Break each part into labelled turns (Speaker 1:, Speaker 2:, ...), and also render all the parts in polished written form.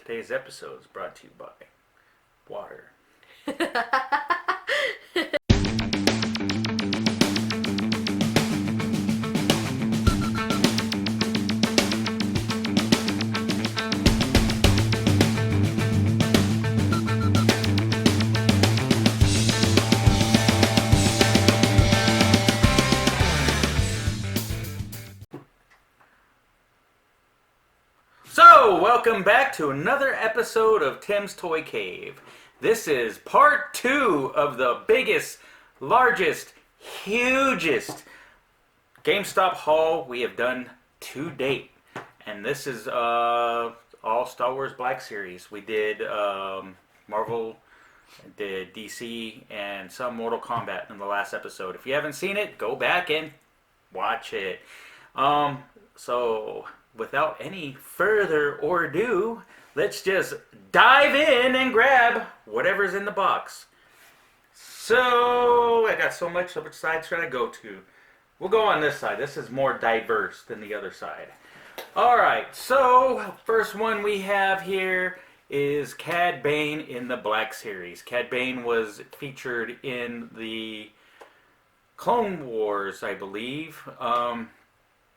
Speaker 1: Today's episode is brought to you by water. So, welcome back to another episode of Tim's Toy Cave. This is part 2 of the biggest, largest, hugest GameStop haul we have done to date. And this is all Star Wars Black Series. We did Marvel, did DC, and some Mortal Kombat in the last episode. If you haven't seen it, go back and watch it. So, without any further ado, let's just dive in and grab whatever's in the box. So, I got so much, which side should I go to? We'll go on this side. This is more diverse than the other side. Alright, so, first one we have here is Cad Bane in the Black Series. Cad Bane was featured in the Clone Wars, I believe.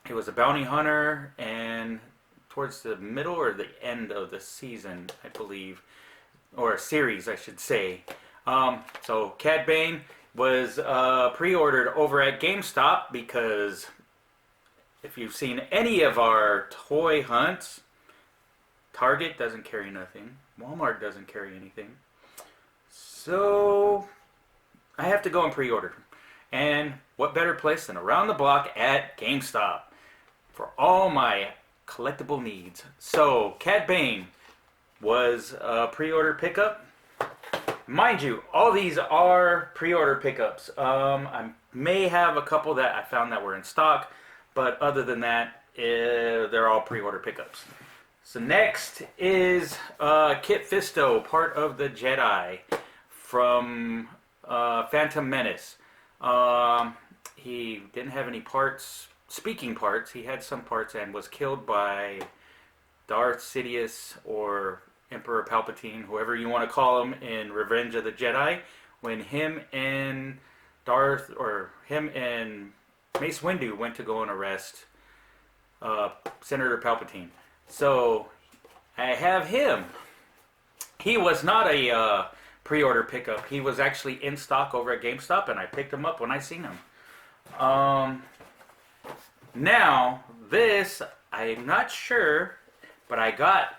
Speaker 1: He was a bounty hunter, and towards the middle or the end of the season, I believe, or a series, I should say. So Cad Bane was pre-ordered over at GameStop because if you've seen any of our toy hunts, Target doesn't carry nothing. Walmart doesn't carry anything. So I have to go and pre-order. And what better place than around the block at GameStop for all my collectible needs. So, Cad Bane was a pre-order pickup. Mind you, all these are pre-order pickups. I may have a couple that I found that were in stock, but other than that, they're all pre-order pickups. So next is Kit Fisto, part of the Jedi from Phantom Menace. He didn't have any parts, speaking parts. He had some parts and was killed by Darth Sidious or Emperor Palpatine, whoever you want to call him, in Revenge of the Jedi, when him and Mace Windu went to go and arrest Senator Palpatine. So I have him. He was not a pre-order pickup. He was actually in stock over at GameStop, and I picked him up when I seen him. Now, this, I'm not sure, but I got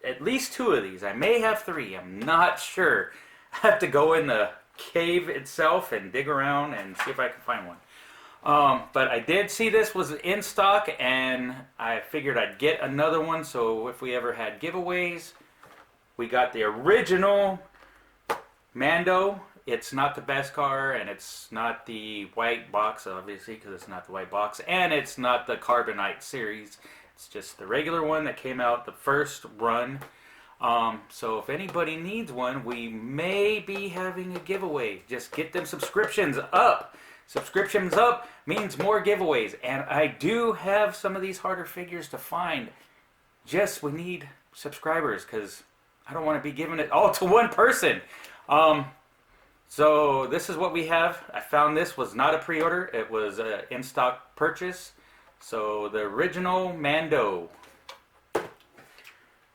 Speaker 1: at least 2 of these. I may have 3. I'm not sure. I have to go in the cave itself and dig around and see if I can find one. But I did see this was in stock, and I figured I'd get another one, so if we ever had giveaways, we got the original Mando. It's not the Beskar, and it's not the white box, obviously, because it's not the white box, and it's not the Carbonite series. It's just the regular one that came out the first run. So if anybody needs one, we may be having a giveaway. Just get them subscriptions up. Subscriptions up means more giveaways, and I do have some of these harder figures to find. Just we need subscribers, because I don't want to be giving it all to one person. So this is what we have. I found this was not a pre-order. It was an in-stock purchase. So the original Mando.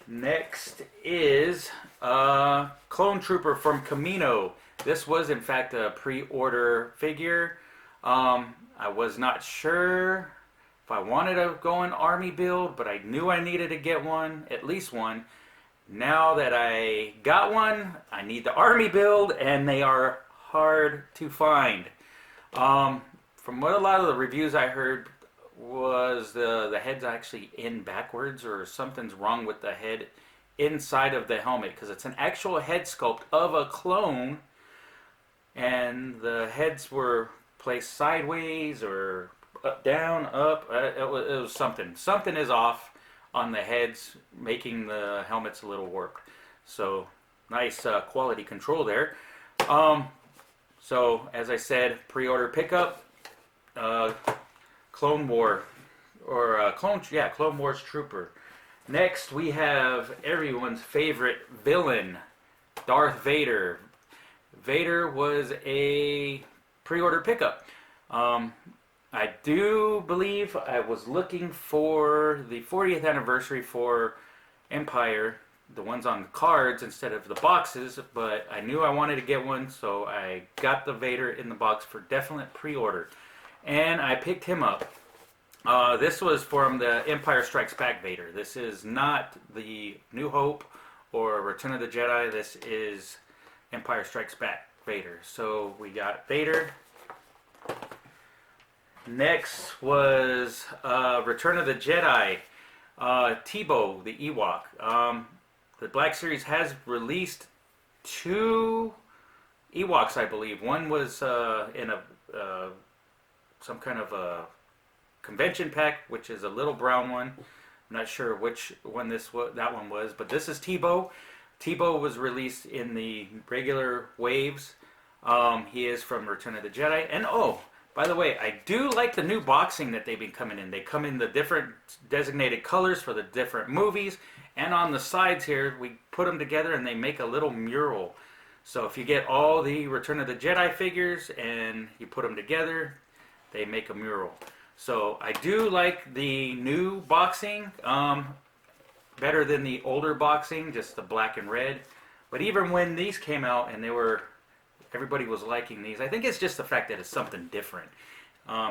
Speaker 1: Next is Clone Trooper from Camino. This was in fact a pre-order figure. I was not sure if I wanted to go an army build, but I knew I needed to get one, at least one. Now that I got one, I need the army build, and they are hard to find. From what a lot of the reviews I heard was the head's actually in backwards, or something's wrong with the head inside of the helmet, because it's an actual head sculpt of a clone, and the heads were placed sideways or up, down, up. It was something. Something is off on the heads, making the helmets a little warped. So nice quality control there. So as I said, pre-order pickup, Clone Wars Trooper. Next, we have everyone's favorite villain, Darth Vader. Vader was a pre-order pickup. I do believe I was looking for the 40th anniversary for Empire, the ones on the cards instead of the boxes, but I knew I wanted to get one, so I got the Vader in the box for definite pre-order. And I picked him up. This was from the Empire Strikes Back Vader. This is not the New Hope or Return of the Jedi. This is Empire Strikes Back Vader. So we got Vader. Next was Return of the Jedi, Tebow the Ewok. The Black Series has released 2 Ewoks, I believe. One was in a some kind of a convention pack, which is a little brown one. I'm not sure which one that one was, but this is Tebow. Tebow was released in the regular waves. He is from Return of the Jedi. And oh, by the way, I do like the new boxing that they've been coming in. They come in the different designated colors for the different movies. And on the sides here, we put them together and they make a little mural. So if you get all the Return of the Jedi figures and you put them together, they make a mural. So I do like the new boxing, better than the older boxing, just the black and red. But even when these came out and everybody was liking these, I think it's just the fact that it's something different.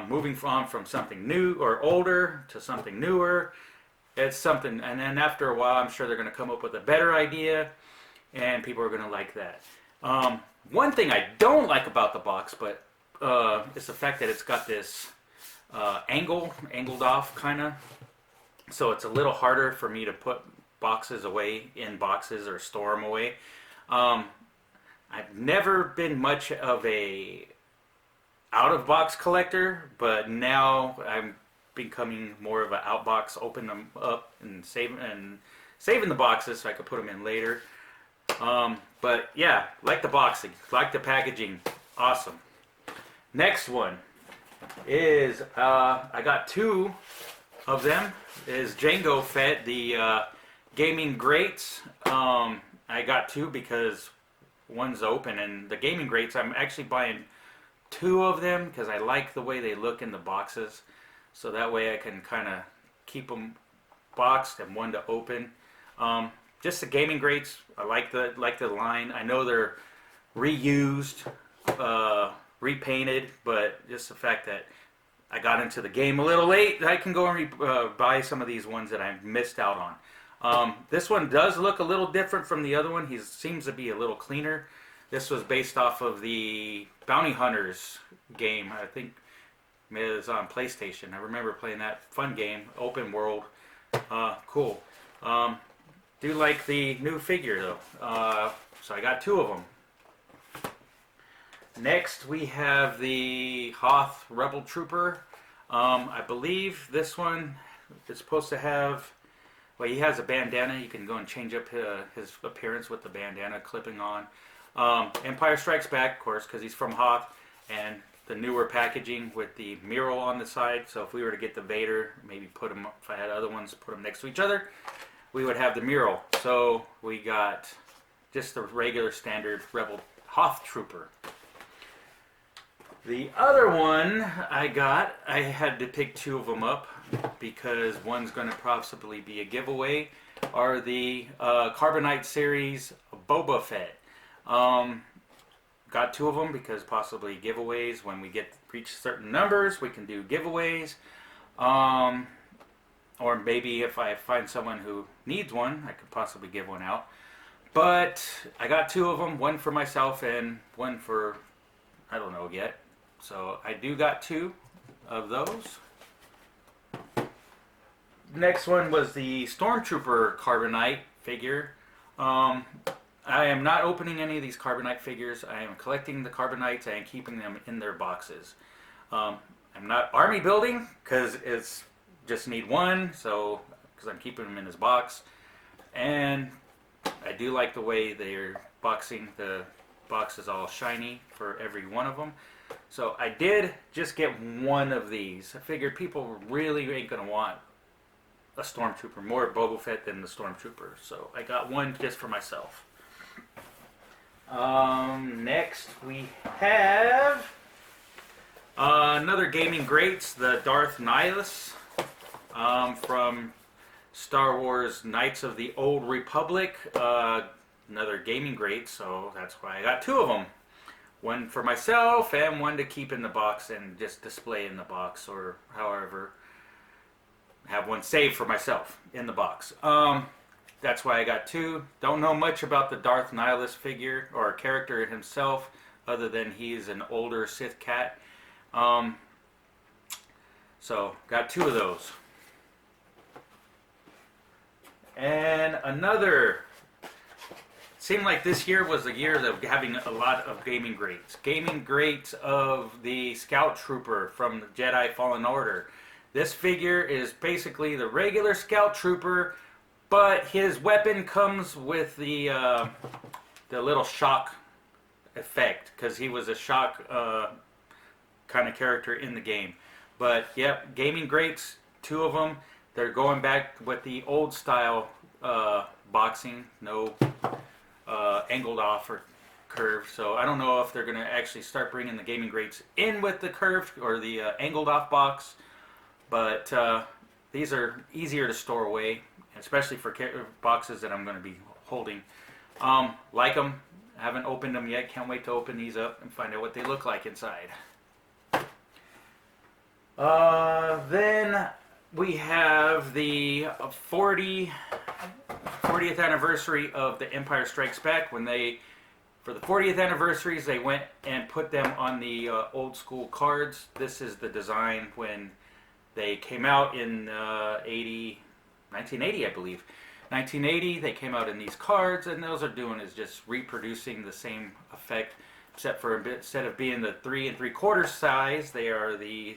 Speaker 1: Moving from something new or older to something newer, it's something. And then after a while, I'm sure they're going to come up with a better idea, and people are going to like that. One thing I don't like about the box, but it's the fact that it's got this angled off kind of. So it's a little harder for me to put boxes away in boxes or store them away. I've never been much of a out-of-box collector, but now I'm becoming more of an out-box, open them up and saving the boxes so I could put them in later. But yeah, like the boxing, like the packaging, awesome. Next one is, I got 2 of them, is Jango Fett, the gaming greats. I got 2 because one's open, and the gaming greats, I'm actually buying 2 of them because I like the way they look in the boxes. So that way I can kind of keep them boxed and one to open. Just the gaming greats, I like the line. I know they're reused, repainted, but just the fact that I got into the game a little late, I can go and buy some of these ones that I missed out on. This one does look a little different from the other one. He seems to be a little cleaner. This was based off of the Bounty Hunters game. I think it was on PlayStation. I remember playing that fun game, open world. Cool. Do like the new figure though. So I got 2 of them. Next we have the Hoth Rebel Trooper. I believe this one is supposed to have, well, he has a bandana. You can go and change up his appearance with the bandana clipping on. Empire Strikes Back, of course, because he's from Hoth, and the newer packaging with the mural on the side. So if we were to get the Vader, maybe put them, if I had other ones, put them next to each other, we would have the mural. So we got just the regular standard Rebel Hoth Trooper. The other one I had to pick 2 of them up because one's going to possibly be a giveaway, are the Carbonite series Boba Fett. Got 2 of them because possibly giveaways. When we reach certain numbers, we can do giveaways. Or maybe if I find someone who needs one, I could possibly give one out. But I got 2 of them, one for myself and one for, I don't know yet. So I do got 2 of those. Next one was the Stormtrooper Carbonite figure. I am not opening any of these Carbonite figures. I am collecting the Carbonites and keeping them in their boxes. I'm not army building because it's just need one, so because I'm keeping them in his box. And I do like the way they're boxing. The box is all shiny for every one of them. So I did just get one of these. I figured people really ain't going to want a Stormtrooper, more Boba Fett than the Stormtrooper. So I got one just for myself. Next we have another Gaming Greats, the Darth Nihilus from Star Wars Knights of the Old Republic. Another Gaming Great, so that's why I got two of them. One for myself and one to keep in the box and just display in the box, or however, have one saved for myself in the box. That's why I got two. Don't know much about the Darth Nihilus figure or character himself, other than he's an older Sith cat. So got two of those. And another. Seemed like this year was the year of having a lot of Gaming Greats. Gaming Greats of the Scout Trooper from the Jedi Fallen Order. This figure is basically the regular Scout Trooper, but his weapon comes with the little shock effect, because he was a shock kind of character in the game. But yep, Gaming Greats, two of them. They're going back with the old style boxing, no angled off or curved. So I don't know if they're going to actually start bringing the Gaming Greats in with the curved or the angled off box. But these are easier to store away, especially for boxes that I'm going to be holding. Like them. Haven't opened them yet. Can't wait to open these up and find out what they look like inside. Then we have the 40th anniversary of the Empire Strikes Back. When for the 40th anniversaries, they went and put them on the old school cards. This is the design when they came out in 1980, I believe. 1980, they came out in these cards, and those are doing is just reproducing the same effect, except for instead of being the 3 3/4 size, they are the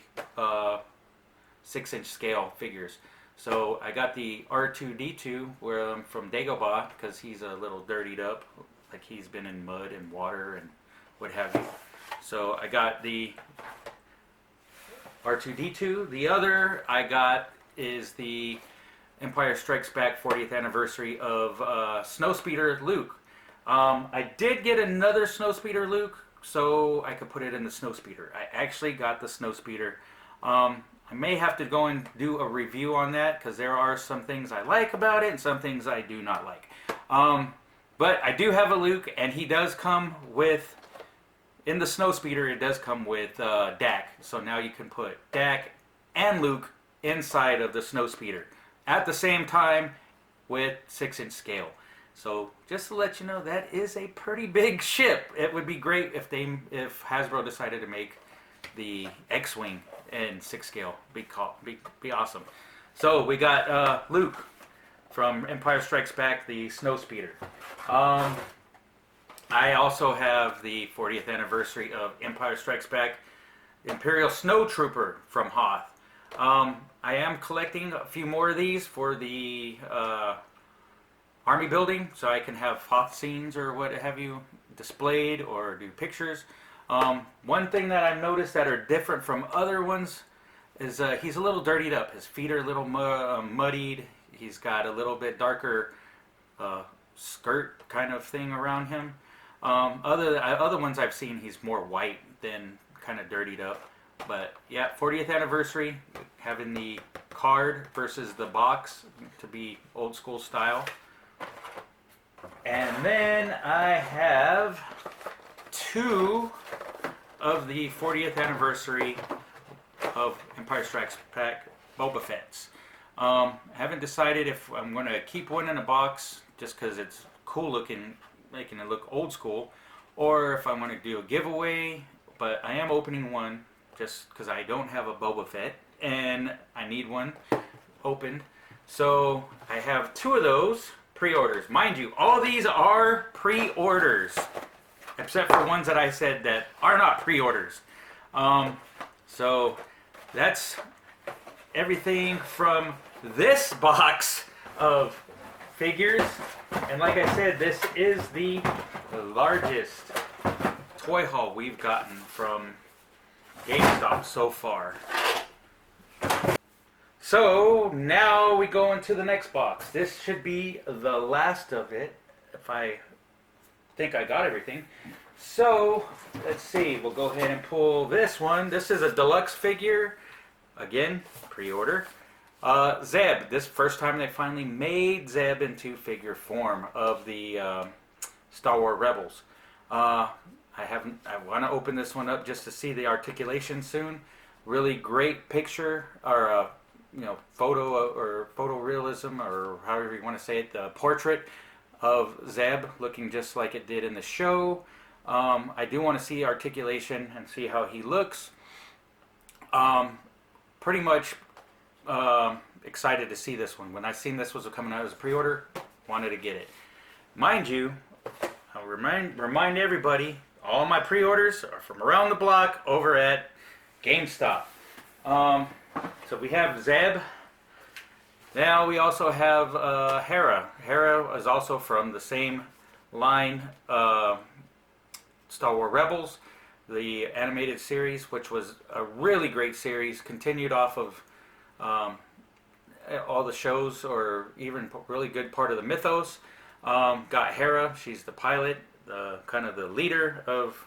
Speaker 1: 6-inch scale figures. So I got the R2-D2 from Dagobah, because he's a little dirtied up, like he's been in mud and water and what have you. So I got the R2-D2. The other I got is the Empire Strikes Back 40th anniversary of Snowspeeder Luke. I did get another Snowspeeder Luke, so I could put it in the Snowspeeder. I actually got the Snowspeeder. I may have to go and do a review on that, because there are some things I like about it and some things I do not like. But I do have a Luke, and he does come with, in the Snowspeeder, it does come with Dak. So now you can put Dak and Luke inside of the Snowspeeder at the same time with 6-inch scale. So just to let you know, that is a pretty big ship. It would be great if Hasbro decided to make the X-Wing in 6 scale. Be awesome. So we got Luke from Empire Strikes Back, the Snowspeeder. I also have the 40th anniversary of Empire Strikes Back, Imperial Snow Trooper from Hoth. I am collecting a few more of these for the army building, so I can have Hoth scenes or what have you displayed or do pictures. One thing that I've noticed that are different from other ones is he's a little dirtied up. His feet are a little muddied. He's got a little bit darker skirt kind of thing around him. Other ones I've seen, he's more white than kind of dirtied up. But yeah, 40th anniversary, having the card versus the box to be old school style. And then I have 2 of the 40th anniversary of Empire Strikes Back Boba Fett's. I haven't decided if I'm going to keep one in a box just because it's cool looking, making it look old school, or if I'm going to do a giveaway. But I am opening one just because I don't have a Boba Fett and I need one opened. So I have 2 of those pre-orders. Mind you, all these are pre-orders, except for ones that I said that are not pre-orders. So that's everything from this box of figures. And like I said, this is the largest toy haul we've gotten from Gamestop so far. So now we go into the next box. This should be the last of it, if I think I got everything. So let's see, we'll go ahead and pull this one. This is a deluxe figure, again, pre-order. Zeb, this first time they finally made Zeb into figure form of the Star Wars Rebels. I want to open this one up just to see the articulation soon. Really great picture, or photo, or photorealism, or however you want to say it. The portrait of Zeb looking just like it did in the show. I do want to see articulation and see how he looks. Pretty much excited to see this one. When I seen this was coming out as a pre-order, wanted to get it. Mind you, I'll remind everybody, all my pre-orders are from around the block over at Gamestop. So we have Zeb. Now we also have Hera. Hera is also from the same line, Star Wars Rebels, the animated series, which was a really great series, continued off of all the shows, or even really good part of the mythos. Got Hera. She's the pilot, the kind of the leader of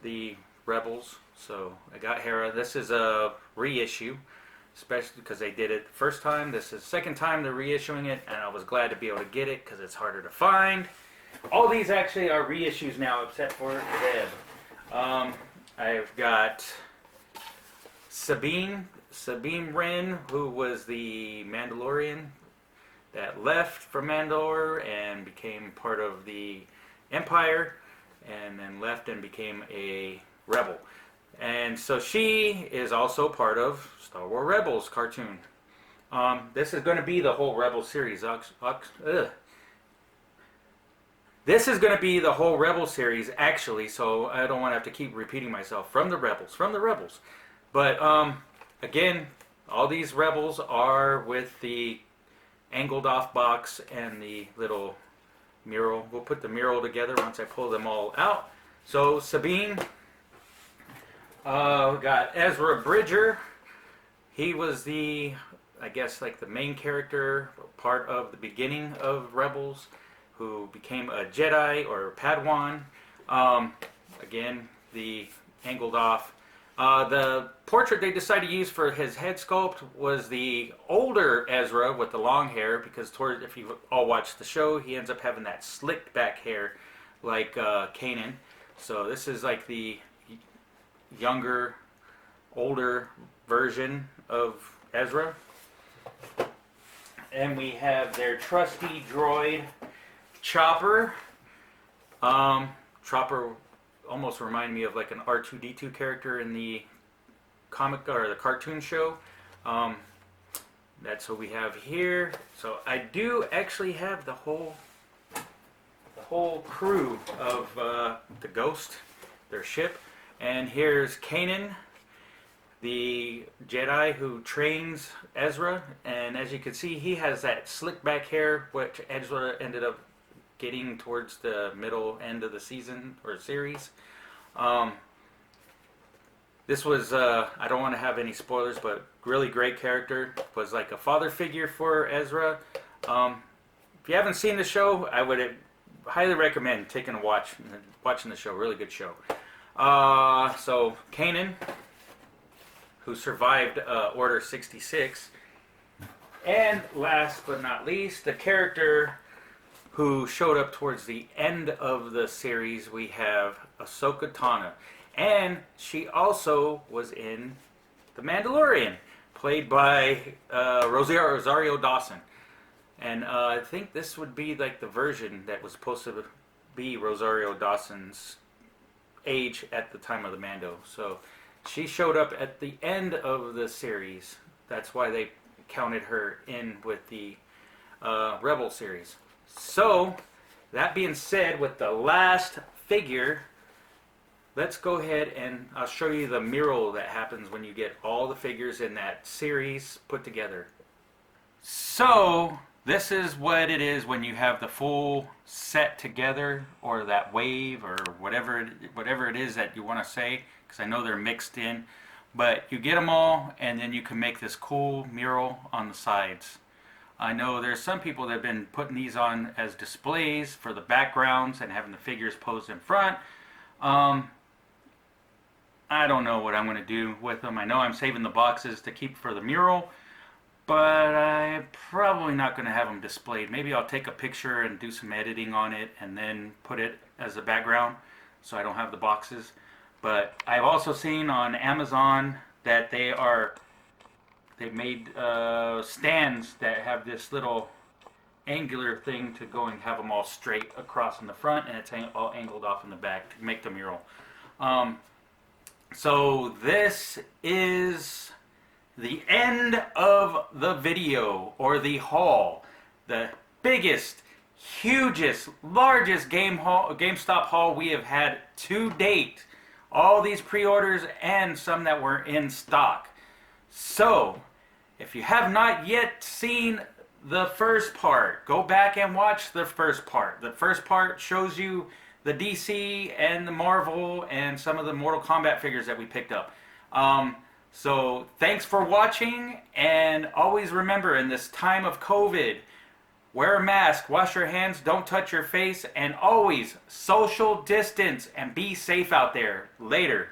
Speaker 1: the Rebels. So I got Hera. This is a reissue, especially because they did it the first time. This is the second time they're reissuing it, and I was glad to be able to get it because it's harder to find. All these actually are reissues now, except for Zeb. I've got Sabine Wren, who was the Mandalorian that left from Mandalore and became part of the Empire, and then left and became a rebel. And so she is also part of Star Wars Rebels cartoon. This is going to be the whole Rebel series. This is going to be the whole Rebel series, actually, so I don't want to have to keep repeating myself. From the Rebels. But, again, all these Rebels are with the angled off box and the little mural. We'll put the mural together once I pull them all out. So, Sabine, we got Ezra Bridger. He was the, I guess, like the main character, part of the beginning of Rebels, who became a Jedi or Padawan. Again, the angled off. The portrait they decided to use for his head sculpt was the older Ezra with the long hair, because if you all watched the show, he ends up having that slicked back hair like Kanan. So this is like the younger, older version of Ezra. And we have their trusty droid Chopper. Chopper almost reminded me of like an R2-D2 character in the comic or the cartoon show. That's what we have here. So I do actually have the whole crew of the Ghost, their ship. And here's Kanan, the Jedi who trains Ezra. And as you can see, he has that slick back hair, which Ezra ended up getting towards the middle end of the season or series. This was, I don't want to have any spoilers, but really great character. Was like a father figure for Ezra. If you haven't seen the show, I would highly recommend taking a watching the show. Really good show. So Kanan, who survived Order 66. And last but not least, the character who showed up towards the end of the series, we have Ahsoka Tano. And she also was in The Mandalorian, played by Rosario Dawson. And I think this would be like the version that was supposed to be Rosario Dawson's age at the time of the Mando. So she showed up at the end of the series. That's why they counted her in with the Rebel series. So, that being said, with the last figure, let's go ahead and I'll show you the mural that happens when you get all the figures in that series put together. So, this is what it is when you have the full set together, or that wave, or whatever it is that you want to say, because I know they're mixed in. But you get them all, and then you can make this cool mural on the sides. I know there's some people that have been putting these on as displays for the backgrounds and having the figures posed in front. I don't know what I'm going to do with them. I know I'm saving the boxes to keep for the mural, but I'm probably not going to have them displayed. Maybe I'll take a picture and do some editing on it and then put it as a background so I don't have the boxes. But I've also seen on Amazon that they made stands that have this little angular thing to go and have them all straight across in the front, and it's all angled off in the back to make the mural. So this is the end of the video, or the haul. The biggest, hugest, largest GameStop haul we have had to date. All these pre-orders and some that were in stock. So, if you have not yet seen the first part, go back and watch the first part. The first part shows you the DC and the Marvel and some of the Mortal Kombat figures that we picked up. So, thanks for watching, and always remember, in this time of COVID, wear a mask, wash your hands, don't touch your face, and always social distance and be safe out there. Later.